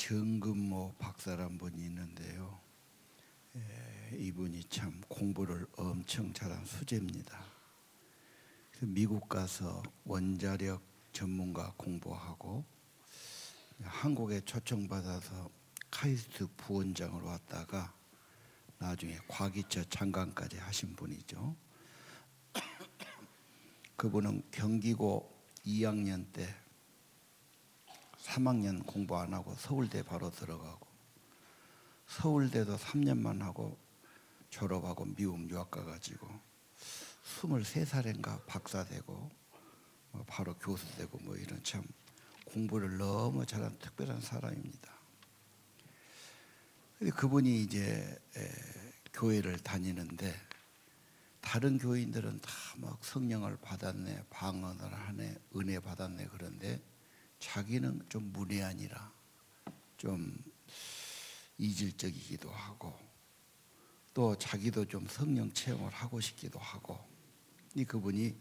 정근모 박사란 분이 있는데요. 이분이 참 공부를 엄청 잘한 수재입니다. 그래서 미국 가서 원자력 전문가 공부하고 한국에 초청받아서 카이스트 부원장으로 왔다가 나중에 과기처 장관까지 하신 분이죠. 그분은 경기고 2학년 때 3학년 공부 안 하고 서울대 바로 들어가고, 서울대도 3년만 하고 졸업하고 미국 유학 가가지고 23살인가 박사 되고 바로 교수 되고 이런 참 공부를 너무 잘한 특별한 사람입니다. 그분이 이제 교회를 다니는데 다른 교인들은 다 막 성령을 받았네, 방언을 하네, 은혜 받았네, 그런데 자기는 좀 문외한이라 좀 이질적이기도 하고 또 자기도 좀 성령 체험을 하고 싶기도 하고, 그분이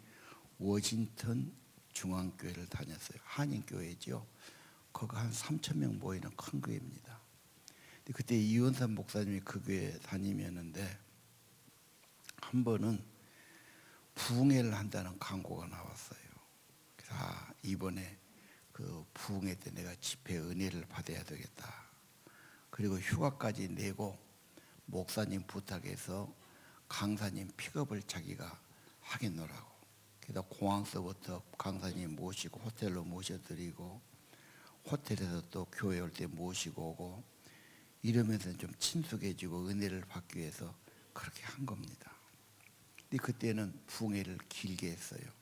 워싱턴 중앙교회를 다녔어요. 한인교회죠. 거기 한 3,000명 모이는 큰 교회입니다. 그때 이원삼 목사님이 그 교회 다니면는데 한 번은 부흥회를 한다는 광고가 나왔어요. 그래서 이번에 그 부흥회 때 내가 집회 은혜를 받아야 되겠다. 그리고 휴가까지 내고 목사님 부탁해서 강사님 픽업을 자기가 하겠노라고. 그래서 공항서부터 강사님 모시고 호텔로 모셔드리고 호텔에서 또 교회 올 때 모시고 오고 이러면서 좀 친숙해지고 은혜를 받기 위해서 그렇게 한 겁니다. 근데 그때는 부흥회를 길게 했어요.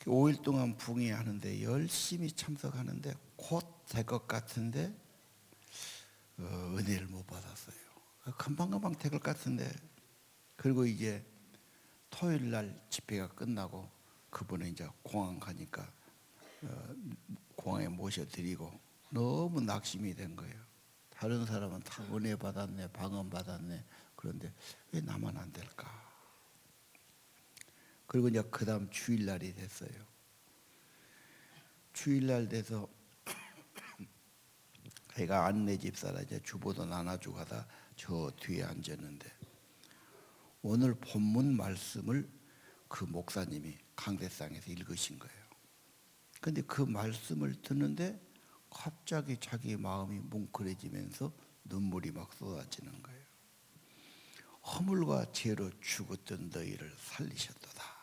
5일 동안 부흥회 하는데 열심히 참석하는데 곧 될 것 같은데 은혜를 못 받았어요. 금방금방 될 것 같은데. 그리고 이제 토요일 날 집회가 끝나고 그분은 이제 공항 가니까 공항에 모셔드리고 너무 낙심이 된 거예요. 다른 사람은 다 은혜 받았네, 방언 받았네. 그런데 왜 나만 안 될까? 그리고 이제 그 다음 주일날이 됐어요. 주일날 돼서 제가 안내 집사라 이제 주보도 나눠주고 하다 저 뒤에 앉았는데 오늘 본문 말씀을 그 목사님이 강대상에서 읽으신 거예요. 근데 그 말씀을 듣는데 갑자기 자기 마음이 뭉클해지면서 눈물이 막 쏟아지는 거예요. 허물과 죄로 죽었던 너희를 살리셨도다.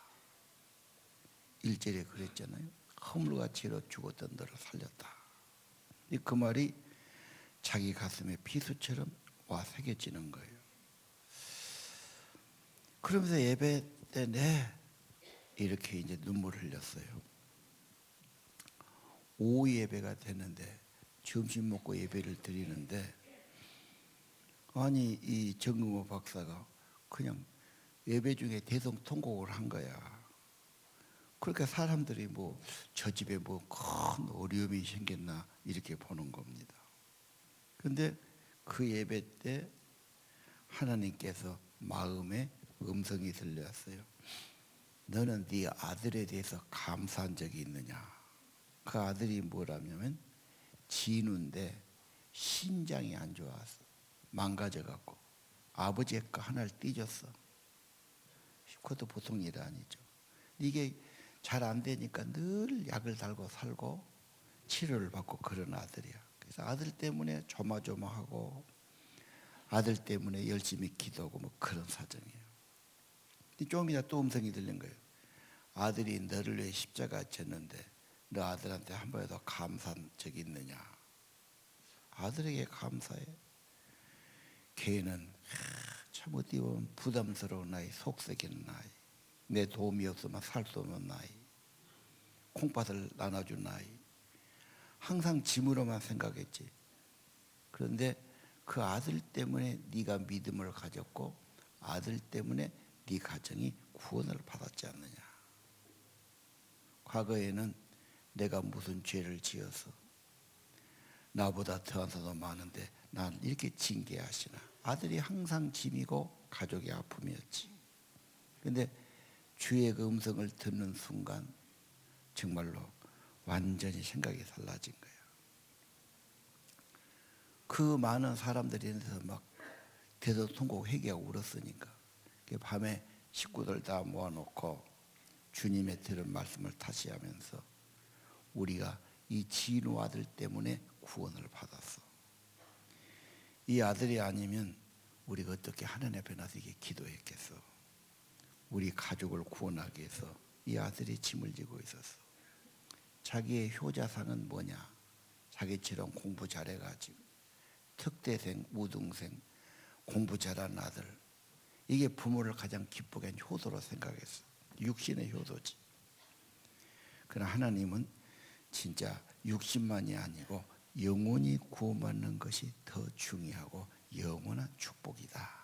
1절에 그랬잖아요. 허물과 죄로 죽었던 너를 살렸다. 그 말이 자기 가슴에 비수처럼 와 새겨지는 거예요. 그러면서 예배 때 이렇게 이제 눈물을 흘렸어요. 오후 예배가 되는데 점심 먹고 예배를 드리는데 아니 이 정근모 박사가 그냥 예배 중에 대성통곡을 한 거야. 그러니까 사람들이 저 집에 큰 어려움이 생겼나 이렇게 보는 겁니다. 그런데 그 예배 때 하나님께서 마음에 음성이 들려왔어요. 너는 네 아들에 대해서 감사한 적이 있느냐? 그 아들이 뭐라냐면 진우인데 신장이 안 좋아서 망가져갖고 아버지의 거 하나를 띠줬어. 그것도 보통 일이 아니죠. 이게 잘 안 되니까 늘 약을 달고 살고 치료를 받고 그런 아들이야. 그래서 아들 때문에 조마조마하고 아들 때문에 열심히 기도하고 그런 사정이에요. 좀 이따 또 음성이 들린 거예요. 아들이 너를 위해 십자가 졌는데 너 아들한테 한 번에도 감사한 적이 있느냐? 아들에게 감사해. 걔는 참 어떻게 보면 부담스러운 나이, 속썩이는 나이, 내 도움이 없으면 살 수 없는 나이, 콩팥을 나눠준 나이, 항상 짐으로만 생각했지. 그런데 그 아들 때문에 네가 믿음을 가졌고 아들 때문에 네 가정이 구원을 받았지 않느냐. 과거에는 내가 무슨 죄를 지어서 나보다 더한 사람도 많은데 난 이렇게 징계하시나. 아들이 항상 짐이고 가족의 아픔이었지. 그런데 주의 그 음성을 듣는 순간 정말로 완전히 생각이 달라진 거예요. 그 많은 사람들이 있어서 막 대성통곡 회개하고 울었으니까 밤에 식구들 다 모아놓고 주님의 들은 말씀을 다시 하면서 우리가 이 진우 아들 때문에 구원을 받았어. 이 아들이 아니면 우리가 어떻게 하나님 앞에 나서 이게 기도했겠어. 우리 가족을 구원하기 위해서 이 아들이 짐을 지고 있었어. 자기의 효자상은 뭐냐? 자기처럼 공부 잘해가지고 특대생, 우등생, 공부 잘하는 아들, 이게 부모를 가장 기쁘게 한 효도로 생각했어. 육신의 효도지. 그러나 하나님은 진짜 육신만이 아니고 영혼이 구원받는 것이 더 중요하고 영원한 축복이다.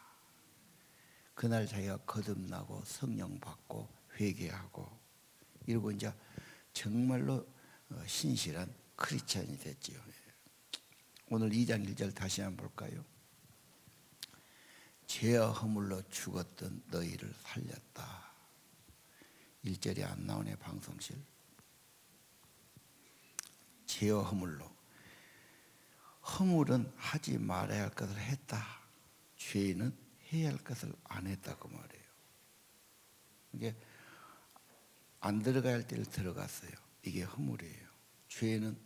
그날 자기가 거듭나고 성령 받고 회개하고 이러고 이제 정말로 신실한 크리스찬이 됐지요. 오늘 2장 1절 다시 한번 볼까요? 죄와 허물로 죽었던 너희를 살렸다. 1절이 안 나오네, 방송실. 죄와 허물로. 허물은 하지 말아야 할 것을 했다. 죄는 해야 할 것을 안 했다고 말해요. 이게 안 들어가야 할 때를 들어갔어요. 이게 허물이에요. 죄는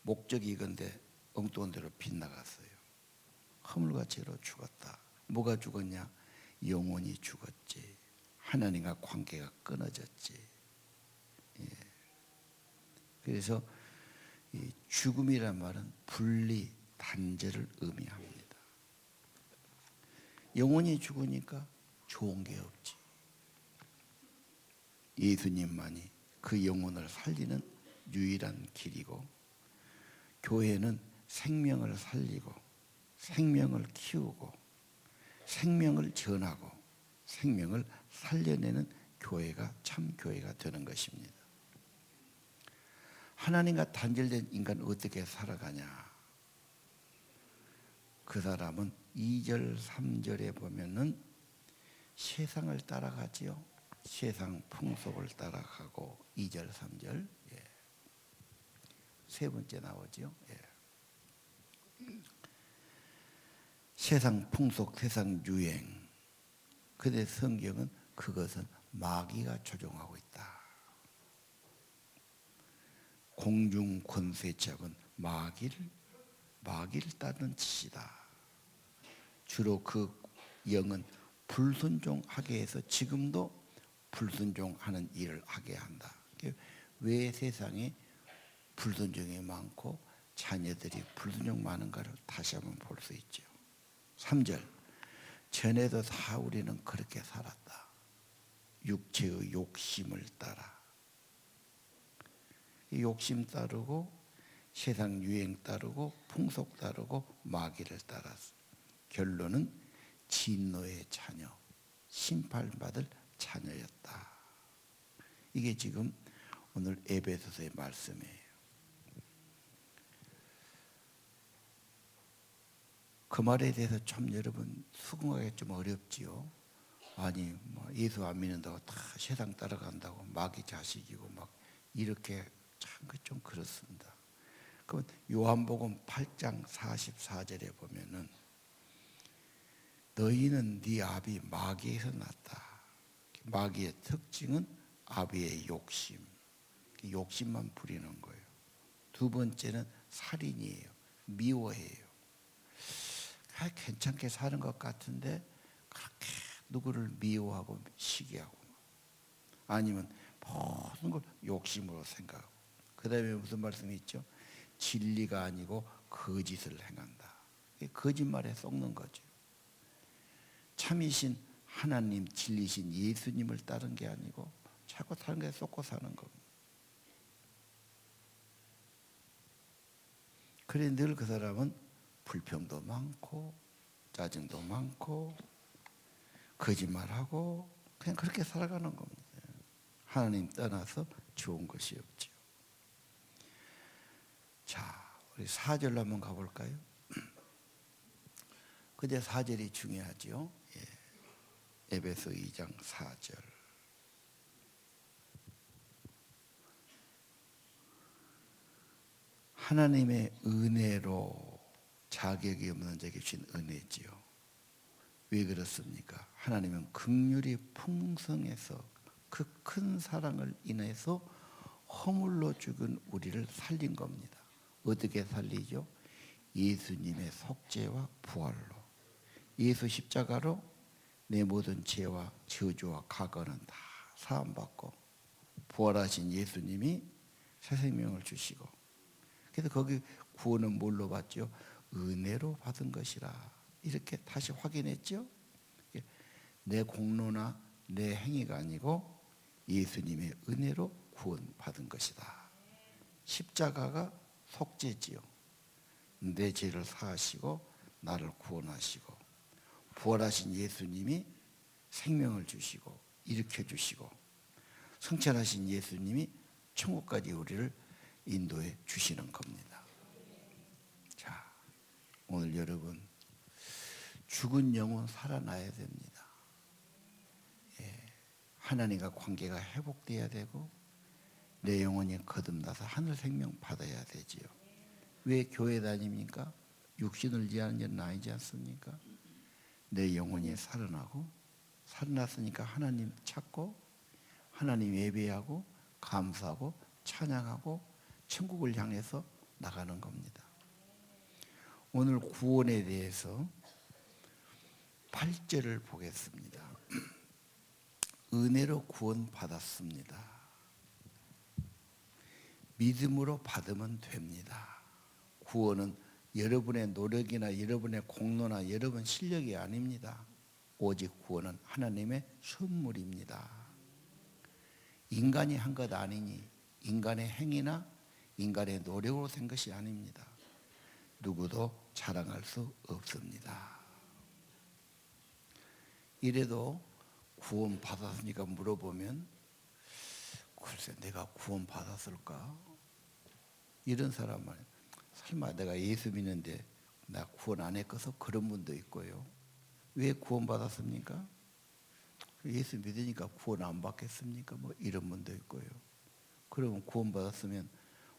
목적이 이건데 엉뚱한 대로 빗나갔어요. 허물과 죄로 죽었다. 뭐가 죽었냐? 영혼이 죽었지. 하나님과 관계가 끊어졌지. 예. 그래서 이 죽음이란 말은 분리, 단절을 의미합니다. 영혼이 죽으니까 좋은 게 없지. 예수님만이 그 영혼을 살리는 유일한 길이고, 교회는 생명을 살리고 생명을 키우고 생명을 전하고 생명을 살려내는 교회가 참 교회가 되는 것입니다. 하나님과 단절된 인간은 어떻게 살아가냐? 그 사람은 2절 3절에 보면은 세상을 따라가지요. 세상 풍속을 따라가고 2절 3절 세 번째 나오죠. 세상 풍속, 세상 유행. 그런데 성경은 그것은 마귀가 조종하고 있다. 공중 권세 잡은 마귀를 따르는 짓이다. 주로 그 영은 불순종하게 해서 지금도 불순종하는 일을 하게 한다. 왜 세상에 불순종이 많고 자녀들이 불순종 많은가를 다시 한번 볼 수 있죠. 3절, 전에도 다 우리는 그렇게 살았다. 육체의 욕심을 따라. 욕심 따르고 세상 유행 따르고 풍속 따르고 마귀를 따랐어. 결론은 진노의 자녀, 심판받을 자녀였다. 이게 지금 오늘 에베소서의 말씀이에요. 그 말에 대해서 참 여러분 수긍하기 좀 어렵지요. 아니 뭐 예수 안 믿는다고 다 세상 따라간다고 마귀 자식이고 막 이렇게 참 좀 그렇습니다. 그럼 요한복음 8장 44절에 보면은 너희는 네 아비 마귀에서 났다. 마귀의 특징은 아비의 욕심, 욕심만 부리는 거예요. 두 번째는 살인이에요. 미워해요. 괜찮게 사는 것 같은데 그렇게 누구를 미워하고 시기하고 아니면 모든 걸 욕심으로 생각하고 그 다음에 무슨 말씀이 있죠? 진리가 아니고 거짓을 행한다. 거짓말에 속는 거죠. 참이신 하나님, 진리신 예수님을 따른 게 아니고 자꾸 다른 게 속고 사는 겁니다. 그래 늘 그 사람은 불평도 많고 짜증도 많고 거짓말하고 그냥 그렇게 살아가는 겁니다. 하나님 떠나서 좋은 것이 없죠. 자, 우리 4절로 한번 가볼까요? 근데 4절이 중요하죠. 에베소 2장 4절. 하나님의 은혜로 자격이 없는 자에게 주신 은혜지요. 왜 그렇습니까? 하나님은 긍휼이 풍성해서 그 큰 사랑을 인해서 허물로 죽은 우리를 살린 겁니다. 어떻게 살리죠? 예수님의 속죄와 부활로. 예수 십자가로 내 모든 죄와 저주와 과거는 다 사함받고 부활하신 예수님이 새 생명을 주시고, 그래서 거기 구원은 뭘로 받죠? 은혜로 받은 것이라 이렇게 다시 확인했죠. 내 공로나 내 행위가 아니고 예수님의 은혜로 구원받은 것이다. 십자가가 속죄지요. 내 죄를 사하시고 나를 구원하시고 부활하신 예수님이 생명을 주시고 일으켜 주시고 승천하신 예수님이 천국까지 우리를 인도해 주시는 겁니다. 자, 오늘 여러분, 죽은 영혼 살아나야 됩니다. 하나님과 관계가 회복돼야 되고 내 영혼이 거듭나서 하늘 생명 받아야 되지요. 왜 교회 다닙니까? 육신을 위한 일은 아니지 않습니까? 내 영혼이 살아나고, 살아났으니까 하나님 찾고 하나님 예배하고 감사하고 찬양하고 천국을 향해서 나가는 겁니다. 오늘 구원에 대해서 8절을 보겠습니다. 은혜로 구원받았습니다. 믿음으로 받으면 됩니다. 구원은 여러분의 노력이나 여러분의 공로나 여러분 실력이 아닙니다. 오직 구원은 하나님의 선물입니다. 인간이 한 것 아니니 인간의 행위나 인간의 노력으로 된 것이 아닙니다. 누구도 자랑할 수 없습니다. 이래도 구원 받았으니까 물어보면 글쎄 내가 구원 받았을까? 이런 사람은 설마 내가 예수 믿는데 나 구원 안 했겠어? 그런 분도 있고요. 왜 구원 받았습니까? 예수 믿으니까 구원 안 받겠습니까? 뭐 이런 분도 있고요. 그러면 구원 받았으면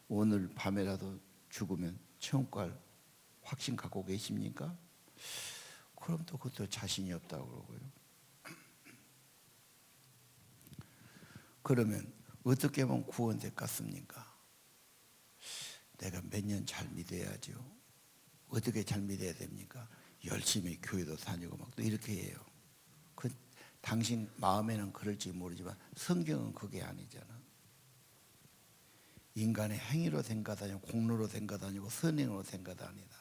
오늘 밤에라도 죽으면 천국 갈 확신 갖고 계십니까? 그럼 또 그것도 자신이 없다고 그러고요. 그러면 어떻게 하면 구원됐겠습니까? 내가 몇 년 잘 믿어야죠. 어떻게 잘 믿어야 됩니까? 열심히 교회도 다니고 막 또 이렇게 해요. 그 당신 마음에는 그럴지 모르지만 성경은 그게 아니잖아. 인간의 행위로 된 것 아니고 공로로 된 것 아니고 선행으로 된 것 아니다.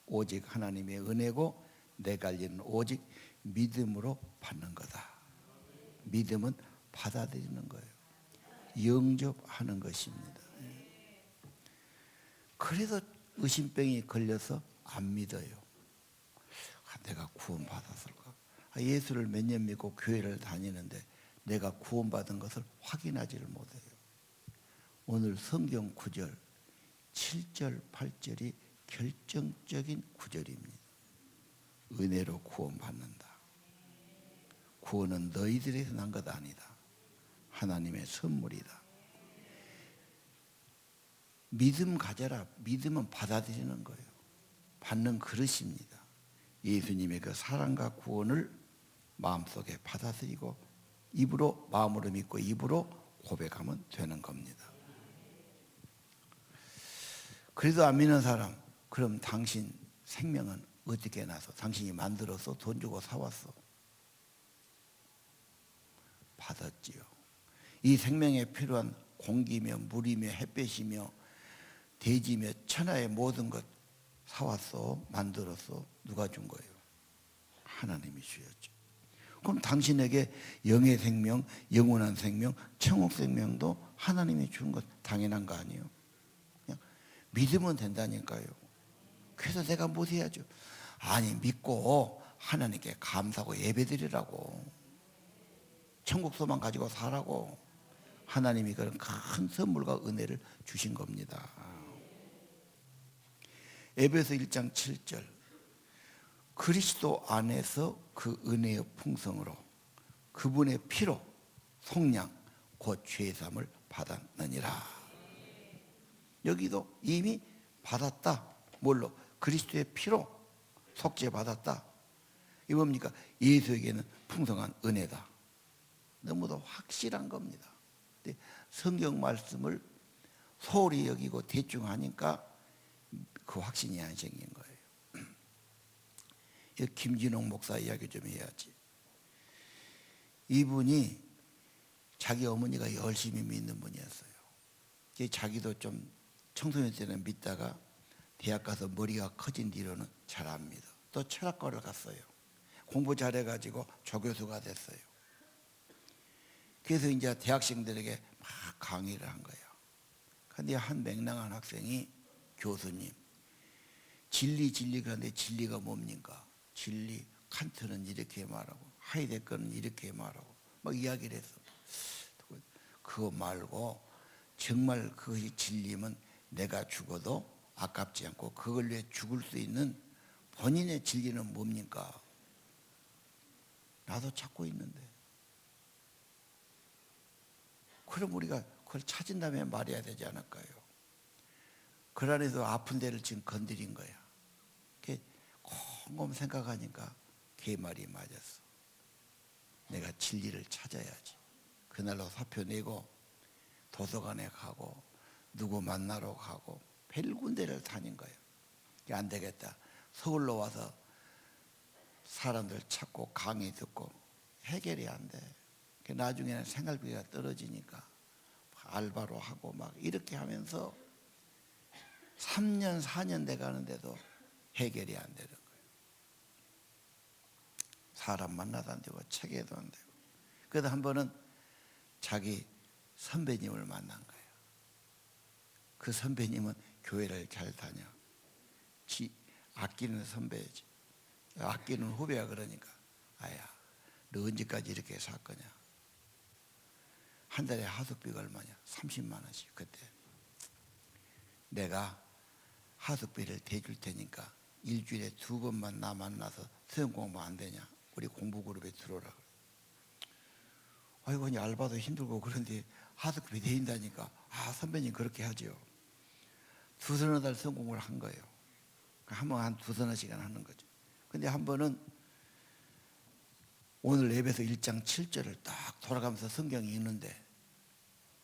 오직 하나님의 은혜고 내가 알기는 오직 믿음으로 받는 거다. 믿음은 받아들이는 거예요. 영접하는 것입니다. 그래서 의심병이 걸려서 안 믿어요. 내가 구원받았을까? 예수를 몇 년 믿고 교회를 다니는데 내가 구원받은 것을 확인하지를 못해요. 오늘 성경 구절 7절 8절이 결정적인 구절입니다. 은혜로 구원받는다. 구원은 너희들에서 난 것 아니다. 하나님의 선물이다. 믿음 가져라. 믿음은 받아들이는 거예요. 받는 그릇입니다. 예수님의 그 사랑과 구원을 마음속에 받아들이고 입으로 마음으로 믿고 입으로 고백하면 되는 겁니다. 그래도 안 믿는 사람, 그럼 당신 생명은 어떻게 나서? 당신이 만들어서 돈 주고 사왔어. 받았지요. 이 생명에 필요한 공기며 물이며 햇볕이며 대지며 천하의 모든 것 사왔어. 만들었어. 누가 준 거예요? 하나님이 주셨죠. 그럼 당신에게 영의 생명, 영원한 생명, 천국 생명도 하나님이 준 것 당연한 거 아니에요? 그냥 믿으면 된다니까요. 그래서 내가 못 해야죠. 아니 믿고 하나님께 감사하고 예배드리라고. 천국 소망 가지고 살라고. 하나님이 그런 큰 선물과 은혜를 주신 겁니다. 에베소 1장 7절 그리스도 안에서 그 은혜의 풍성으로 그분의 피로 속량 곧 죄사함을 받았느니라. 여기도 이미 받았다. 뭘로? 그리스도의 피로 속죄받았다. 이 뭡니까? 예수에게는 풍성한 은혜다. 너무도 확실한 겁니다. 성경 말씀을 소홀히 여기고 대충 하니까 그 확신이 안 생긴 거예요. 김진홍 목사 이야기 좀 해야지. 이분이 자기 어머니가 열심히 믿는 분이었어요. 자기도 좀 청소년 때는 믿다가 대학 가서 머리가 커진 뒤로는 잘 안 믿어. 또 철학과를 갔어요. 공부 잘해가지고 조교수가 됐어요. 그래서 이제 대학생들에게 막 강의를 한 거예요. 근데 한 맹랑한 학생이 교수님, 진리 그런데 진리가 뭡니까? 진리, 칸트는 이렇게 말하고 하이데거는 이렇게 말하고 막 이야기를 했어. 그거 말고 정말 그것이 진리면 내가 죽어도 아깝지 않고 그걸 위해 죽을 수 있는 본인의 진리는 뭡니까? 나도 찾고 있는데. 그럼 우리가 그걸 찾은 다음에 말해야 되지 않을까요? 그 안에서 아픈 데를 지금 건드린 거야. 곰곰 생각하니까 걔 말이 맞았어. 내가 진리를 찾아야지. 그날로 사표 내고 도서관에 가고 누구 만나러 가고 별 군데를 다닌 거예요. 안 되겠다. 서울로 와서 사람들 찾고 강의 듣고 해결이 안 돼. 나중에는 생활비가 떨어지니까 알바로 하고 막 이렇게 하면서 3년 4년 돼 가는데도 해결이 안 되는 거예요. 사람 만나도 안 되고 책에도 안 되고. 그래서 한 번은 자기 선배님을 만난 거예요. 그 선배님은 교회를 잘 다녀. 아끼는 선배지. 아끼는 후배야. 그러니까 아야, 너 언제까지 이렇게 살 거냐? 한 달에 하숙비가 얼마냐? 30만 원씩. 그때 내가 하숙비를 대줄 테니까 일주일에 2번만 나 만나서 수영 공부 안 되냐? 우리 공부 그룹에 들어오라 그래. 아이고, 알바도 힘들고 그런데 하숙비 대인다니까. 아, 선배님 그렇게 하죠. 2서너 달 수영 공부를 한 거예요. 한 번 한 2서너 시간 하는 거죠. 근데 한 번은 오늘 에베소 1장 7절을 딱 돌아가면서 성경이 읽는데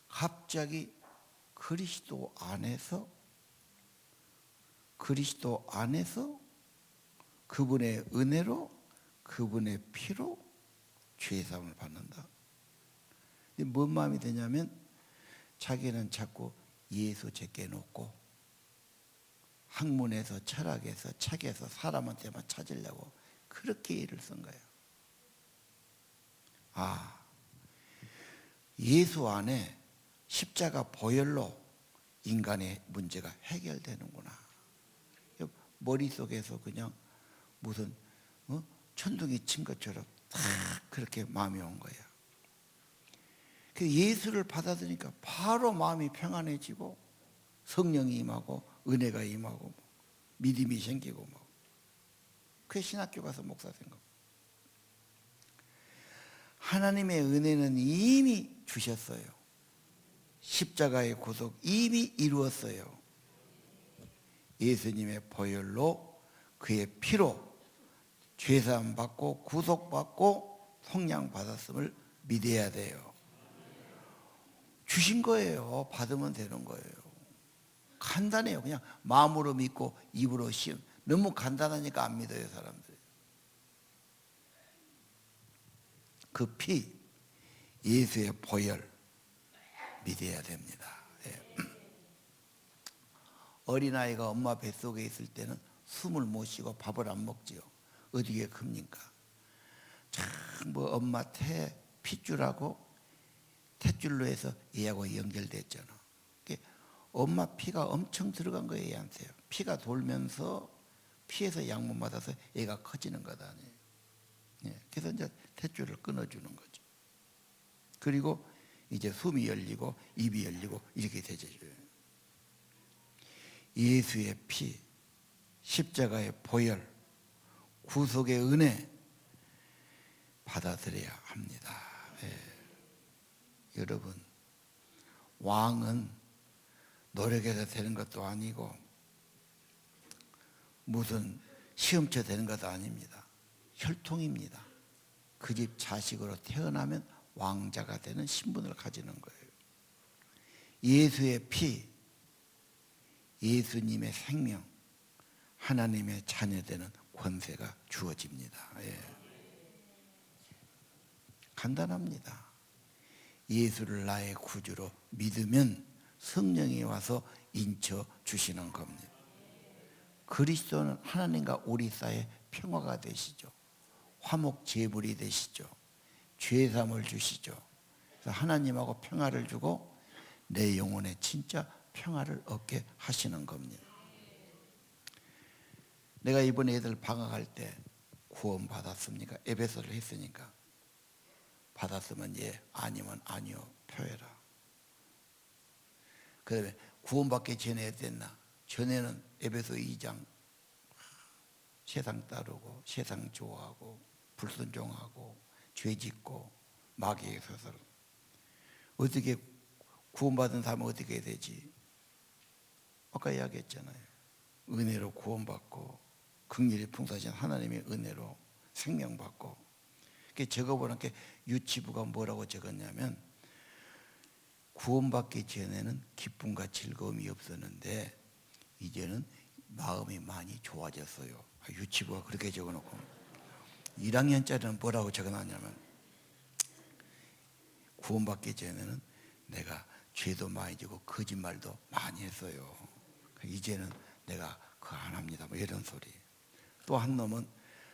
갑자기 그리스도 안에서 그분의 은혜로 그분의 피로 죄사함을 받는다. 뭔 마음이 되냐면 자기는 자꾸 예수 제껴 놓고 학문에서 철학에서 책에서 사람한테만 찾으려고 그렇게 일을 쓴 거예요. 아, 예수 안에 십자가 보혈로 인간의 문제가 해결되는구나. 머릿속에서 그냥 무슨 천둥이 친 것처럼 딱 그렇게 마음이 온 거예요. 그 예수를 받아들이니까 바로 마음이 평안해지고 성령이 임하고 은혜가 임하고 믿음이 생기고 그 신학교 가서 목사 된 겁니다. 하나님의 은혜는 이미 주셨어요. 십자가의 구속 이미 이루었어요. 예수님의 보혈로 그의 피로 죄사함 받고 구속받고 속량 받았음을 믿어야 돼요. 주신 거예요. 받으면 되는 거예요. 간단해요. 그냥 마음으로 믿고 입으로 시험. 너무 간단하니까 안 믿어요, 사람들이. 그 피, 예수의 보혈 믿어야 됩니다. 예. 어린아이가 엄마 뱃속에 있을 때는 숨을 못 쉬고 밥을 안 먹지요. 어디에 큽니까? 참 뭐 엄마 핏줄하고 탯줄로 해서 얘하고 연결됐잖아. 엄마 피가 엄청 들어간 거예요, 얘한테요. 피가 돌면서 피에서 양분 받아서 얘가 커지는 거다. 예. 그래서 이제 탯줄을 끊어주는 거죠. 그리고 이제 숨이 열리고 입이 열리고 이렇게 되죠. 예수의 피, 십자가의 보혈, 구속의 은혜 받아들여야 합니다. 예. 여러분, 왕은 노력해서 되는 것도 아니고 무슨 시험쳐 되는 것도 아닙니다. 혈통입니다. 그 집 자식으로 태어나면 왕자가 되는 신분을 가지는 거예요. 예수의 피, 예수님의 생명, 하나님의 자녀되는 권세가 주어집니다. 예. 간단합니다. 예수를 나의 구주로 믿으면 성령이 와서 인쳐 주시는 겁니다. 그리스도는 하나님과 우리 사이에 평화가 되시죠. 화목제물이 되시죠. 죄사함을 주시죠. 그래서 하나님하고 평화를 주고 내 영혼에 진짜 평화를 얻게 하시는 겁니다. 내가 이번에 애들 방학할 때 구원 받았습니까? 에베소를 했으니까. 받았으면 예, 아니면 아니요 표해라. 그 다음에 구원받기 전에 어땠나? 전에는 에베소 2장 세상 따르고 세상 좋아하고 불순종하고 죄짓고 마귀에 서서 어떻게 구원받은 사람은 어떻게 해야 되지? 아까 이야기했잖아요. 은혜로 구원받고 긍휼이 풍성하신 하나님의 은혜로 생명받고. 적어보는 게 유치부가 뭐라고 적었냐면 구원받기 전에는 기쁨과 즐거움이 없었는데 이제는 마음이 많이 좋아졌어요. 유치부가 그렇게 적어놓고 1학년짜리는 뭐라고 적어놨냐면 구원받기 전에는 내가 죄도 많이 지고 거짓말도 많이 했어요. 이제는 내가 그거 안 합니다. 뭐 이런 소리. 또 한 놈은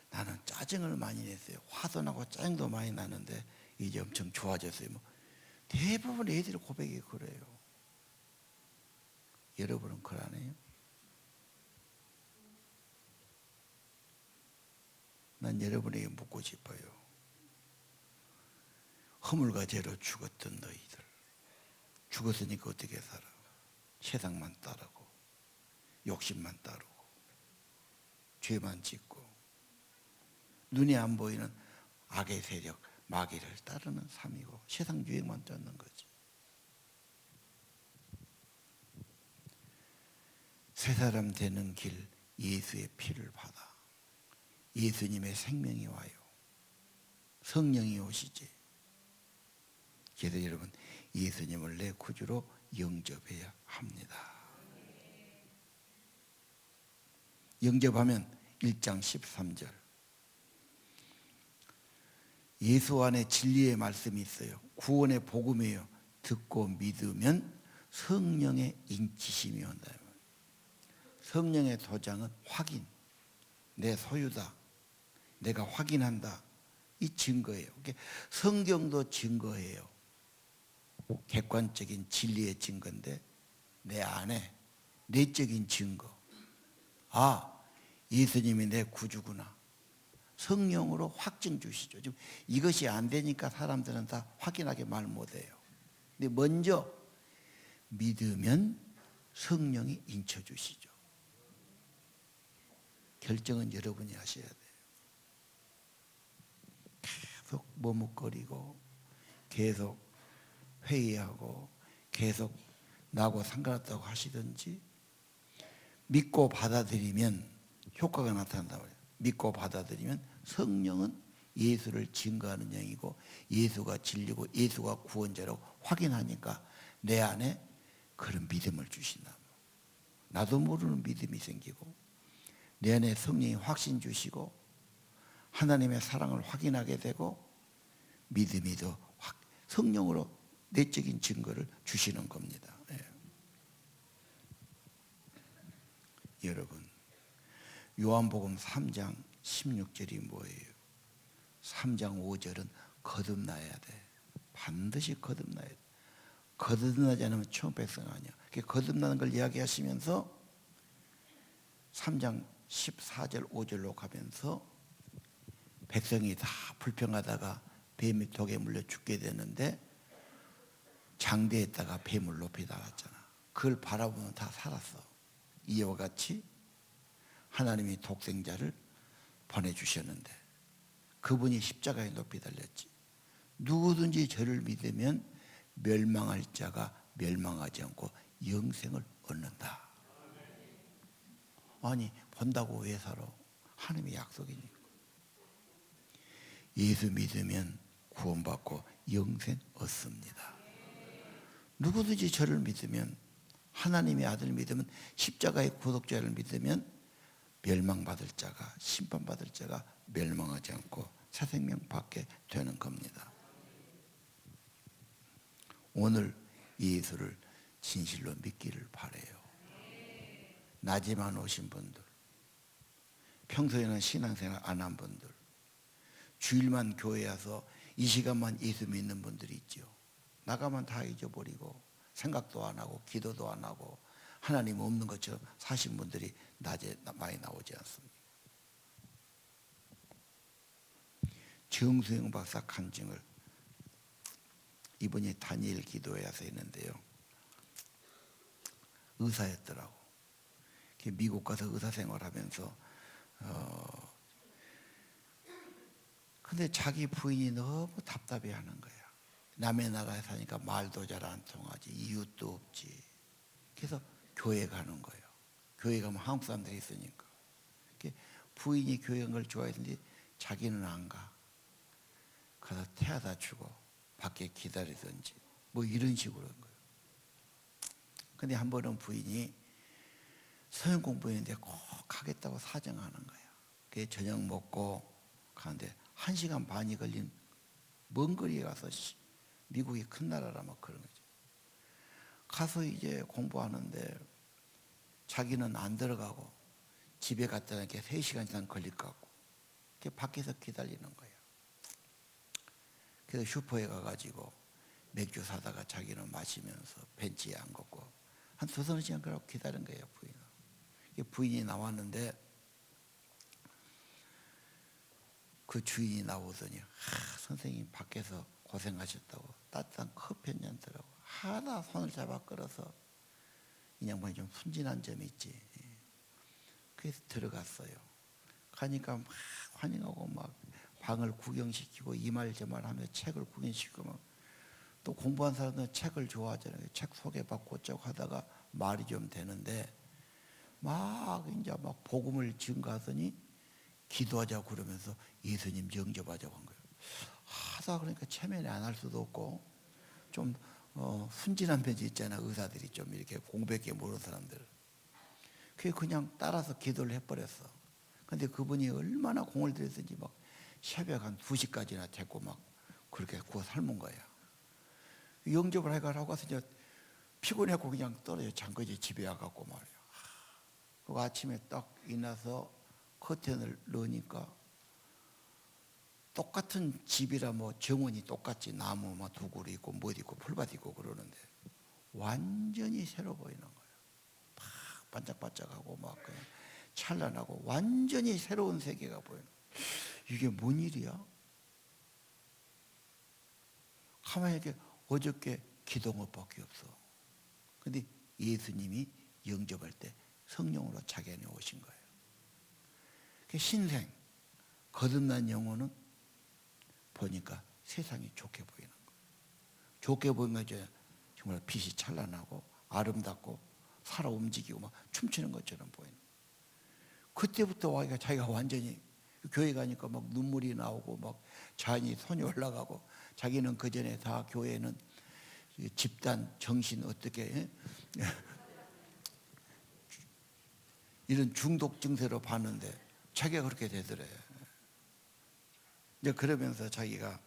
나는 짜증을 많이 냈어요. 화도 나고 짜증도 많이 나는데 이제 엄청 좋아졌어요. 뭐 대부분 애들의 고백이 그래요. 여러분은 그러네요? 난 여러분에게 묻고 싶어요. 허물과 죄로 죽었던 너희들, 죽었으니까 어떻게 살아? 세상만 따르고 욕심만 따르고 죄만 짓고 눈에 안 보이는 악의 세력 마귀를 따르는 삶이고 세상 유행만 쫓는 거지. 새 사람 되는 길, 예수의 피를 받아 예수님의 생명이 와요. 성령이 오시지. 그래서 여러분 예수님을 내 구주로 영접해야 합니다. 영접하면 1장 13절 예수 안에 진리의 말씀이 있어요. 구원의 복음이에요. 듣고 믿으면 성령의 인치심이 온다. 성령의 도장은 확인, 내 소유다, 내가 확인한다, 이 증거예요. 성경도 증거예요. 객관적인 진리의 증거인데 내 안에 내적인 증거, 아 예수님이 내 구주구나, 성령으로 확증 주시죠. 지금 이것이 안 되니까 사람들은 다 확인하게 말 못해요. 근데 먼저 믿으면 성령이 인쳐 주시죠. 결정은 여러분이 하셔야 돼요. 계속 머뭇거리고 계속 회의하고 계속 나하고 상관없다고 하시든지 믿고 받아들이면 효과가 나타난다고 해요. 믿고 받아들이면 성령은 예수를 증거하는 영이고 예수가 진리고 예수가 구원자라고 확인하니까 내 안에 그런 믿음을 주신다. 나도 모르는 믿음이 생기고 내 안에 성령이 확신 주시고 하나님의 사랑을 확인하게 되고 믿음이 더 성령으로 내적인 증거를 주시는 겁니다. 예. 여러분 요한복음 3장 16절이 뭐예요? 3장 5절은 거듭나야 돼. 반드시 거듭나야 돼. 거듭나지 않으면 처음 백성 아니야. 거듭나는 걸 이야기하시면서 3장 14절 5절로 가면서 백성이 다 불평하다가 뱀이 독에 물려 죽게 되는데 장대에다가 뱀을 높이 달았잖아. 그걸 바라보면 다 살았어. 이와 같이 하나님이 독생자를 보내주셨는데 그분이 십자가에 높이 달렸지. 누구든지 저를 믿으면 멸망할 자가 멸망하지 않고 영생을 얻는다. 아니 본다고 왜 살아? 하나님의 약속이니까. 예수 믿으면 구원받고 영생 얻습니다. 누구든지 저를 믿으면, 하나님의 아들을 믿으면, 십자가의 구속자를 믿으면 멸망받을 자가, 심판받을 자가 멸망하지 않고 새 생명 받게 되는 겁니다. 오늘 예수를 진실로 믿기를 바라요. 낮에만 오신 분들, 평소에는 신앙생활 안 한 분들, 주일만 교회에 와서 이 시간만 예수 믿는 분들이 있죠. 나가면 다 잊어버리고 생각도 안 하고 기도도 안 하고 하나님 없는 것처럼 사신 분들이 낮에 많이 나오지 않습니까? 정수영 박사 간증을 이분이 다니엘 기도회 와서 했는데요. 의사였더라고. 미국 가서 의사 생활하면서 근데 자기 부인이 너무 답답해하는 거야. 남의 나라에 사니까 말도 잘 안 통하지, 이웃도 없지. 그래서 교회 가는 거예요. 교회 가면 한국 사람들이 있으니까. 부인이 교회 간 걸 좋아했는데 자기는 안 가. 가서 태워다 주고 밖에 기다리든지 뭐 이런 식으로 한 거예요. 근데 한 번은 부인이 서영 공부했는데 꼭 가겠다고 사정하는 거예요. 그게 저녁 먹고 가는데 1시간 반이 걸린 먼 거리에 가서, 미국이 큰 나라라 막 그런 거죠. 가서 이제 공부하는데 자기는 안 들어가고 집에 갔다 오니까 3시간 이상 걸릴 것 같고 밖에서 기다리는 거예요. 그래서 슈퍼에 가가지고 맥주 사다가 자기는 마시면서 벤치에 앉고 한 2-3시간 그러고 기다린 거예요, 부인은. 부인이 나왔는데 그 주인이 나오더니 선생님 밖에서 고생하셨다고 따뜻한 커피 한잔 드라고 하나 손을 잡아 끌어서, 이 양반이 좀 순진한 점이 있지. 그래서 들어갔어요. 가니까 막 환영하고 막 방을 구경시키고 이 말 저 말 하며 책을 구경시키고 막, 또 공부한 사람들은 책을 좋아하잖아요. 책 소개받고 어쩌고 하다가 말이 좀 되는데 막 이제 막 복음을 증거하더니 기도하자고 그러면서 예수님 영접하자고 한 거예요. 하다 그러니까 체면이 안 할 수도 없고 좀 순진한 편지 있잖아요. 의사들이 좀 이렇게 공부밖에 모르는 사람들. 그게 그냥 따라서 기도를 해버렸어. 근데 그분이 얼마나 공을 들였는지 막 새벽 한 2시까지나 됐고 막 그렇게 구워 삶은 거야. 영접을 해가라고 가서 이제 피곤해갖고 그냥 떨어져 잔 거지, 집에 와갖고 말이야. 그 아침에 딱 일어나서 커튼을 넣으니까 똑같은 집이라 뭐 정원이 똑같지, 나무 뭐 두그루 있고 뭐 있고 풀밭 있고 그러는데 완전히 새로 보이는 거예요. 막 반짝반짝하고 막 그냥 찬란하고 완전히 새로운 세계가 보이는 거예요. 이게 뭔 일이야? 가만히 이렇게 어저께 기도문밖에 없어. 근데 예수님이 영접할 때 성령으로 자기 안에 오신 거예요. 신생, 거듭난 영혼은 보니까 세상이 좋게 보이는 거예요. 좋게 보이는 게 정말 빛이 찬란하고 아름답고 살아 움직이고 막 춤추는 것처럼 보이는 거예요. 그때부터 자기가 완전히 교회 가니까 막 눈물이 나오고 막 자연히 손이 올라가고, 자기는 그 전에 다 교회는 집단 정신 어떻게 이런 중독 증세로 봤는데 자기가 그렇게 되더래. 이제 그러면서 자기가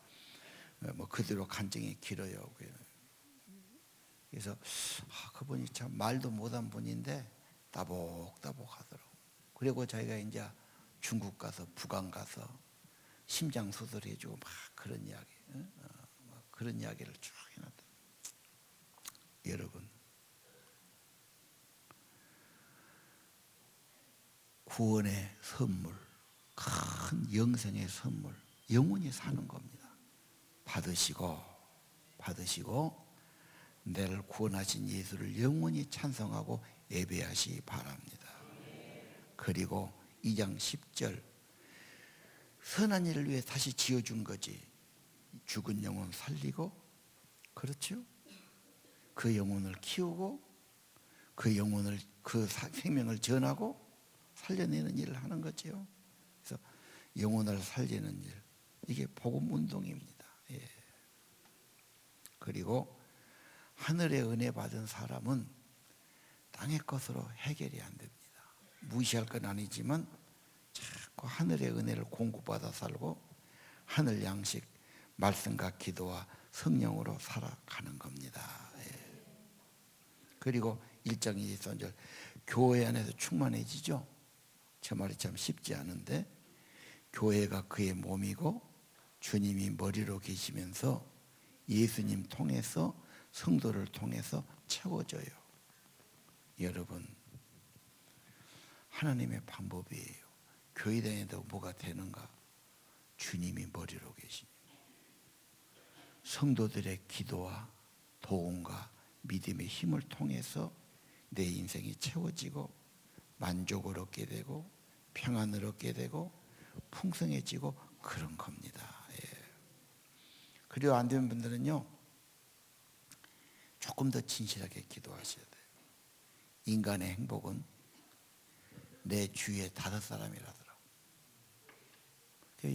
뭐 그대로 간증이 길어요. 그래서 그분이 참 말도 못한 분인데 따복따복 하더라고. 그리고 자기가 이제 중국 가서 북한 가서 심장 수술해주고 막 그런 이야기, 그런 이야기를 쭉 해놨다. 여러분, 구원의 선물, 큰 영생의 선물, 영원히 사는 겁니다. 받으시고 나를 구원하신 예수를 영원히 찬송하고 예배하시기 바랍니다. 그리고 2장 10절, 선한 일을 위해 다시 지어준 거지. 죽은 영혼 살리고, 그렇죠? 그 영혼을 키우고 그 영혼을, 그 생명을 전하고 살려내는 일을 하는 거죠. 그래서 영혼을 살리는 일, 이게 복음 운동입니다. 예. 그리고 하늘의 은혜 받은 사람은 땅의 것으로 해결이 안 됩니다. 무시할 건 아니지만 자꾸 하늘의 은혜를 공급받아 살고 하늘 양식, 말씀과 기도와 성령으로 살아가는 겁니다. 예. 그리고 1장 23절 교회 안에서 충만해지죠. 저 말이 참 쉽지 않은데 교회가 그의 몸이고 주님이 머리로 계시면서 예수님 통해서 성도를 통해서 채워져요. 여러분, 하나님의 방법이에요. 교회 다녀도 뭐가 되는가? 주님이 머리로 계시니 성도들의 기도와 도움과 믿음의 힘을 통해서 내 인생이 채워지고 만족을 얻게 되고 평안을 얻게 되고 풍성해지고 그런 겁니다. 예. 그리고 안 되는 분들은요, 조금 더 진실하게 기도하셔야 돼요. 인간의 행복은 내 주위에 5사람이라더라고요.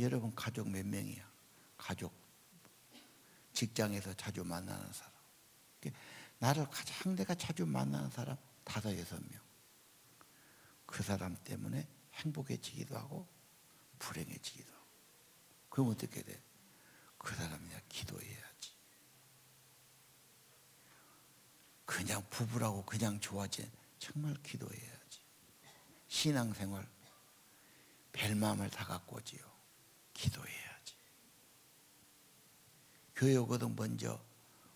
여러분 가족 몇 명이야? 가족, 직장에서 자주 만나는 사람, 나를 가장 내가 자주 만나는 사람 5, 6명. 그 사람 때문에 행복해지기도 하고 불행해지기도 하고. 그럼 어떻게 돼? 그 사람 내가 기도해야지. 그냥 부부라고 그냥 좋아하지, 정말 기도해야지. 신앙생활 별 마음을 다 갖고 오지요. 기도해야지. 교회 오거든 먼저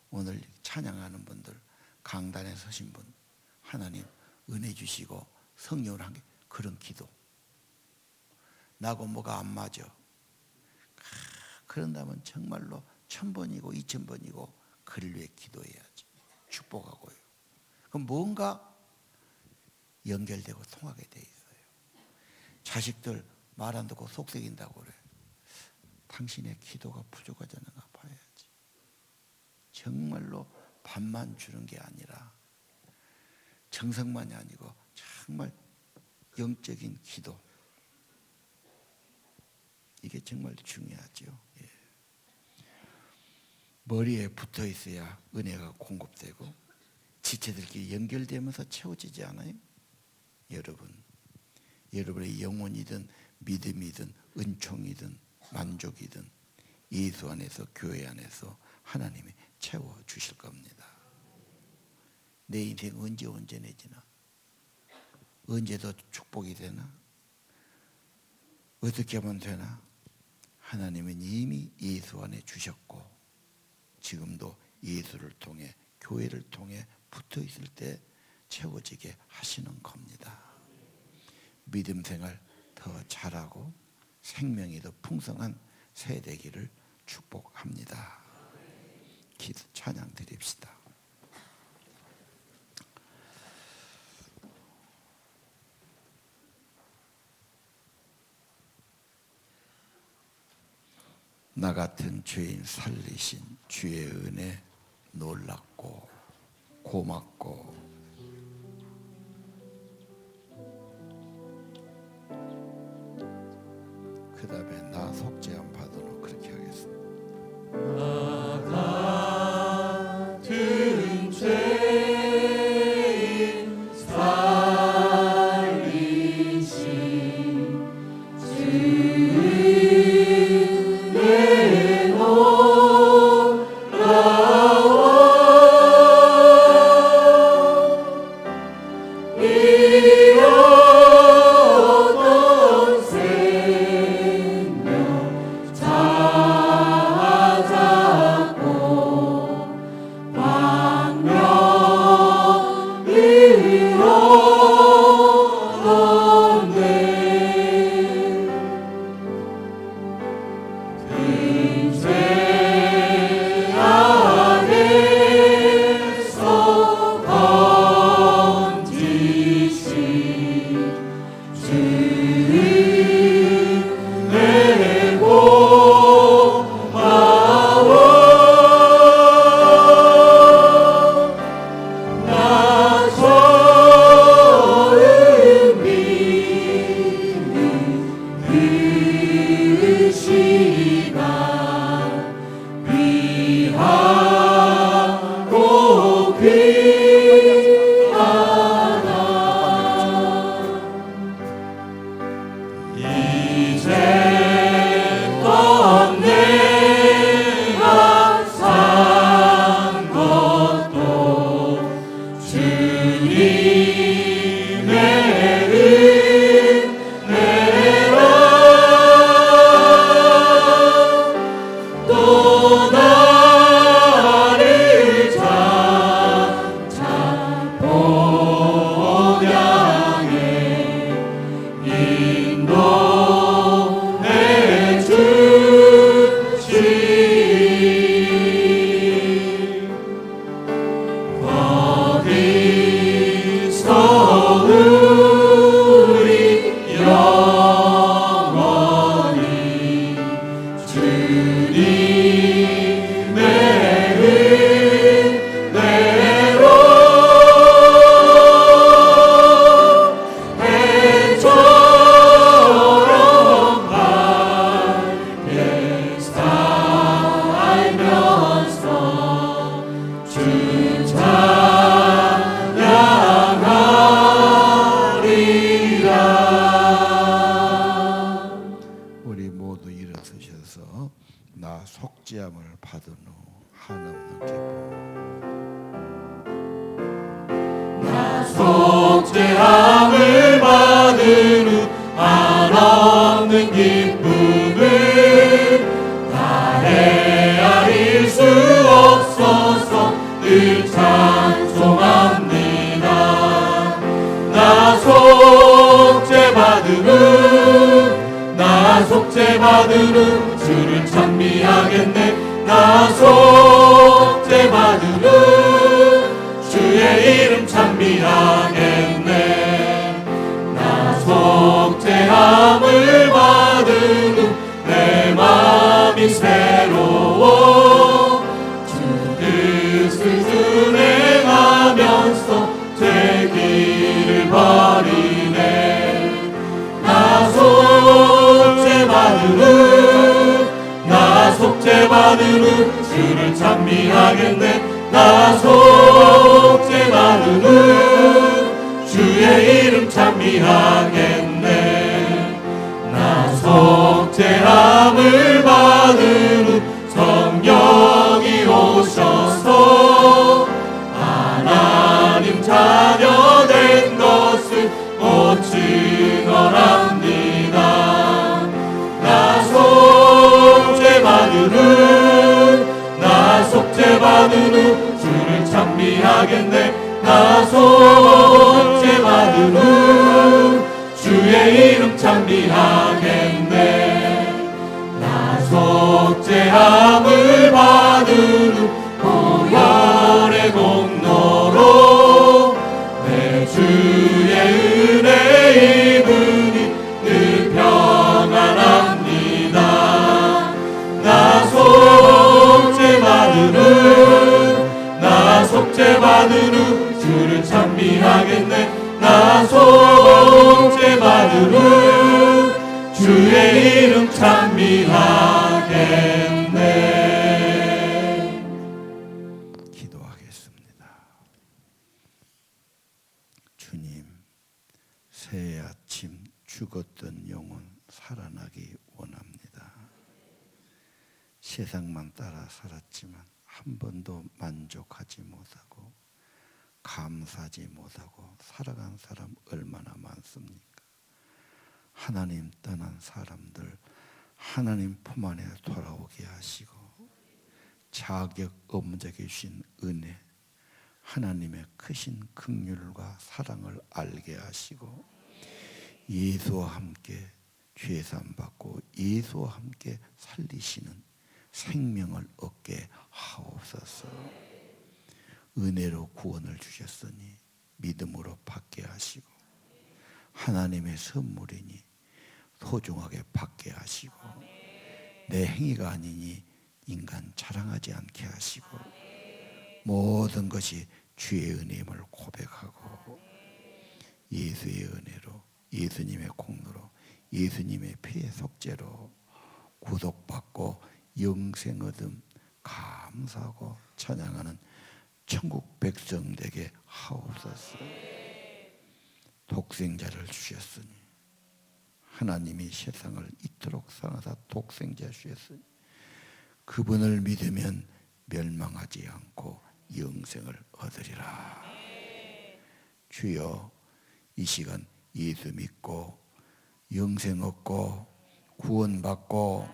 오늘 찬양하는 분들, 강단에 서신 분, 하나님 은혜 주시고 성령을 한 게 그런 기도. 나하고 뭐가 안 맞아. 그런다면 정말로 1000번이고 2000번이고 그를 위해 기도해야지. 축복하고요. 그럼 뭔가 연결되고 통하게 돼 있어요. 자식들 말 안 듣고 속썩인다고 그래. 당신의 기도가 부족하지 않은가 봐야지. 정말로 밥만 주는 게 아니라 정성만이 아니고 정말 영적인 기도, 이게 정말 중요하죠. 예. 머리에 붙어 있어야 은혜가 공급되고 지체들끼리 연결되면서 채워지지 않아요? 여러분의 영혼이든 믿음이든 은총이든 만족이든 예수 안에서 교회 안에서 하나님이 채워주실 겁니다. 내 인생 언제 온전해지나? 언제 더 축복이 되나? 어떻게 하면 되나? 하나님은 이미 예수 안에 주셨고 지금도 예수를 통해 교회를 통해 붙어 있을 때 채워지게 하시는 겁니다. 믿음 생활 더 잘하고 생명이 더 풍성한 세대기를 축복합니다. 기도 찬양 드립시다. 나 같은 죄인 살리신 주의 은혜 놀랍고 고맙고 그 다음에 나 속죄함 받으러 그렇게 하겠습니다. 나 같은 죄인 살리신 주의 놀라워 기쁨을 다 헤아릴 수 없어서 늘 찬송합니다. 나 속죄받으는 주를 찬미하겠네. 나 속죄받으는 주의 이름 찬미하겠네. 나 속죄함을 받으는 내 마음이 새로워 주 뜻을 순행하면서 제 길을 버리네. 나 속죄받으는 주를 찬미하겠네. 나 속죄받으는 주의 이름 찬미하겠네. 나 속죄함을 받으는 성령이 오셔서 하나님 자녀 된 것을 못 증언합니다. 나 속죄받으는 주를 찬미하겠네. 나 속죄받으는 주의 이름 찬미하겠네. 나 속죄함을 받으는 보혈의 공로로 내 주의 은혜 입으니 늘 평안합니다. 나 속죄받으는 주를 찬미하겠네. 나 속죄받으는 주의 이름 찬미하겠네. 기도하겠습니다. 주님, 새해 아침 죽었던 영혼 살아나기 원합니다. 세상만 따라 살았지만 한 번도 만족하지 못하고 감사하지 못하고 살아간 사람 얼마나 많습니까? 하나님 떠난 사람들 하나님 품 안에 돌아오게 하시고 자격 없게 주신 은혜 하나님의 크신 긍휼과 사랑을 알게 하시고 예수와 함께 죄사함 받고 예수와 함께 살리시는 생명을 얻게 하옵소서. 은혜로 구원을 주셨으니 믿음으로 받게 하시고 하나님의 선물이니 소중하게 받게 하시고 내 행위가 아니니 인간 자랑하지 않게 하시고 모든 것이 주의 은혜임을 고백하고 예수의 은혜로 예수님의 공로로 예수님의 피의 속죄로 구속받고 영생 얻음 감사하고 찬양하는 천국 백성 되게 하옵소서. 독생자를 주셨으니 하나님이 세상을 이토록 사랑하사 독생자 주셨으니 그분을 믿으면 멸망하지 않고 영생을 얻으리라. 주여, 이 시간 예수 믿고 영생 얻고 구원받고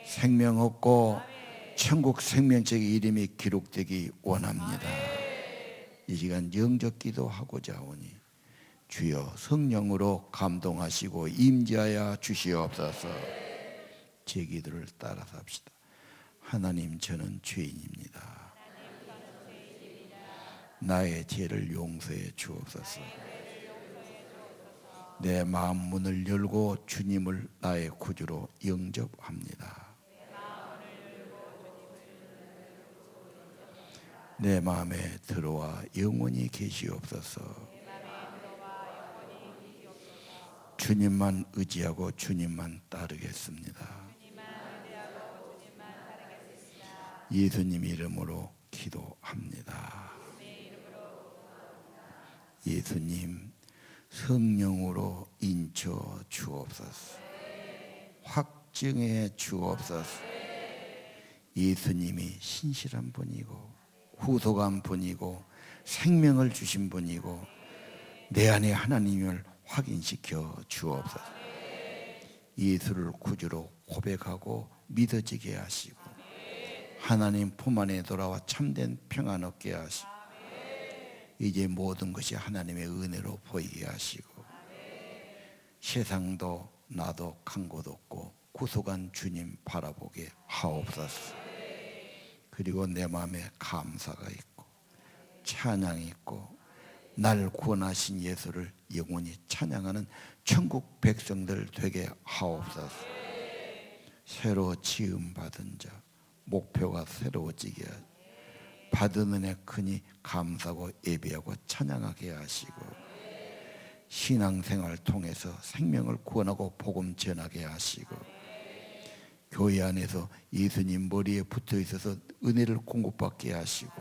생명 얻고 천국 생명책의 이름이 기록되기 원합니다. 이 시간 영적 기도하고자 하오니 주여 성령으로 감동하시고 임재하여 주시옵소서. 제 기도를 따라서 합시다. 하나님, 저는 죄인입니다. 나의 죄를 용서해 주옵소서. 내 마음 문을 열고 주님을 나의 구주로 영접합니다. 내 마음에 들어와 영원히 계시옵소서. 주님만 의지하고 주님만 따르겠습니다. 예수님 이름으로 기도합니다. 예수님, 성령으로 인쳐 주옵소서. 확증해 주옵소서. 예수님이 신실한 분이고 구속한 분이고 생명을 주신 분이고 내 안에 하나님을 확인시켜 주옵소서. 예수를 구주로 고백하고 믿어지게 하시고 하나님 품 안에 돌아와 참된 평안 얻게 하시고 이제 모든 것이 하나님의 은혜로 보이게 하시고 세상도 나도 간 곳 없고 구속한 주님 바라보게 하옵소서. 그리고 내 마음에 감사가 있고 찬양이 있고 날 구원하신 예수를 영원히 찬양하는 천국 백성들 되게 하옵소서. 새로 지음 받은 자 목표가 새로워지게 하시고 받은 은혜 크니 감사하고 예배하고 찬양하게 하시고 신앙생활 통해서 생명을 구원하고 복음 전하게 하시고 교회 안에서 예수님 머리에 붙어 있어서 은혜를 공급받게 하시고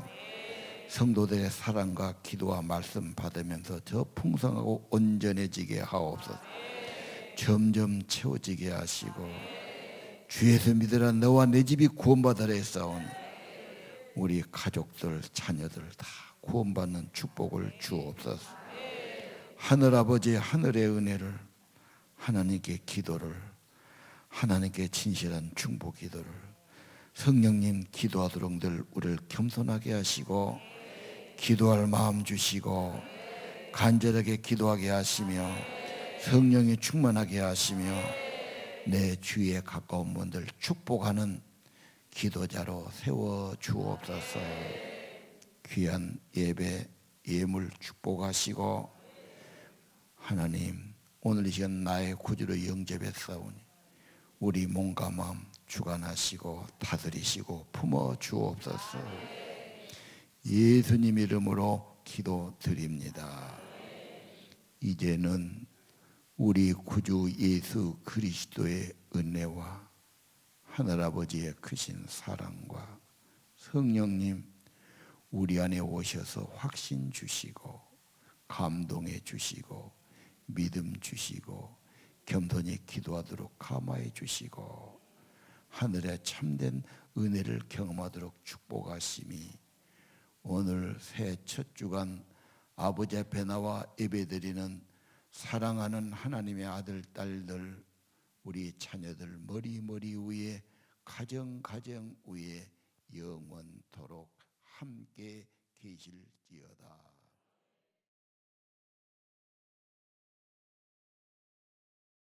성도들의 사랑과 기도와 말씀 받으면서 더 풍성하고 온전해지게 하옵소서. 점점 채워지게 하시고 주에서 믿으라 너와 내 집이 구원받으라 했사오니 우리 가족들 자녀들 다 구원받는 축복을 주옵소서. 하늘아버지 하늘의 은혜를 하나님께 기도를 하나님께 진실한 중보 기도를 성령님 기도하도록 늘 우리를 겸손하게 하시고 기도할 마음 주시고 간절하게 기도하게 하시며 성령이 충만하게 하시며 내 주위에 가까운 분들 축복하는 기도자로 세워 주옵소서. 귀한 예배 예물 축복하시고 하나님 오늘 이 시간 나의 구주로 영접했사오니 우리 몸과 마음 주관하시고 다스리시고 품어 주옵소서. 예수님 이름으로 기도드립니다. 이제는 우리 구주 예수 그리스도의 은혜와 하늘아버지의 크신 사랑과 성령님 우리 안에 오셔서 확신 주시고 감동해 주시고 믿음 주시고 겸손히 기도하도록 감화해 주시고 하늘의 참된 은혜를 경험하도록 축복하심이 오늘 새 첫 주간 아버지 앞에 나와 예배드리는 사랑하는 하나님의 아들 딸들 우리 자녀들 머리 위에 가정 위에 영원토록 함께 계실